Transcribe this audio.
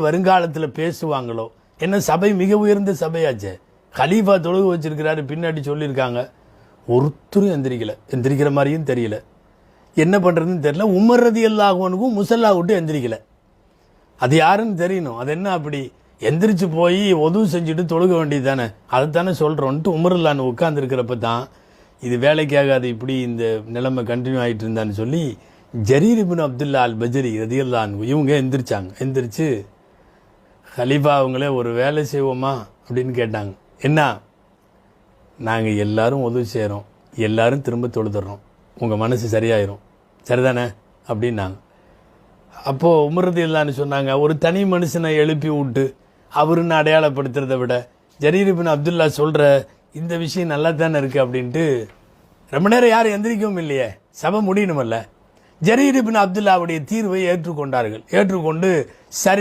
வருங்காலத்தில் பேசுவாங்களோ. என்ன சபை மிக உயர்ந்த சபையாச்சே, கலீஃபா தொழுகு வச்சிருக்கிறாரு, பின்னாடி சொல்லியிருக்காங்க. ஒருத்தரும் எந்திரிக்கிற மாதிரியும் தெரியல, என்ன பண்ணுறதுன்னு தெரியல. உமர் ரலியல்லாஹு அன்ஹு முசல்லா விட்டு எந்திரிக்கல. அது யாருன்னு தெரியணும். அது என்ன அப்படி எந்திரிச்சு போய் உதவு செஞ்சுட்டு தொழுக வேண்டியது தானே, அதுதானே சொல்கிறோன்ட்டு உமருல்லான்னு உட்காந்துருக்கிறப்ப தான் இது வேலைக்காகாது, இப்படி இந்த நிலைமை கண்டினியூ ஆகிட்டு இருந்தான்னு சொல்லி ஜரீர் இப்னு அப்துல்லா அல் பஜரி ரலியல்லாஹு அன்ஹு இவங்க எந்திரிச்சாங்க. எந்திரிச்சு கலீஃபா அவங்களே ஒரு வேலை செய்வோமா அப்படின்னு கேட்டாங்க. என்ன, நாங்கள் எல்லாரும் உதவி செய்கிறோம், எல்லாரும் திரும்ப தொழுதுறோம், உங்கள் மனசு சரியாயிரும், சரிதானே அப்படின்னாங்க. அப்போது உமர் ரலியல்லாஹு சொன்னாங்க, ஒரு தனி மனுஷனை எழுப்பி விட்டு அவருன்னு அடையாளப்படுத்துறதை விட ஜரீர் இப்னு அப்துல்லா சொல்கிற இந்த விஷயம் நல்லா தானே இருக்குது அப்படின்ட்டு ரொம்ப நேரம் யாரும் எந்திரிக்கவும் இல்லையே, சபை முடியணுமல்ல. ஜரீர் இப்னு அப்துல்லாவுடைய தீர்வை ஏற்றுக்கொண்டார்கள். ஏற்றுக்கொண்டு சரி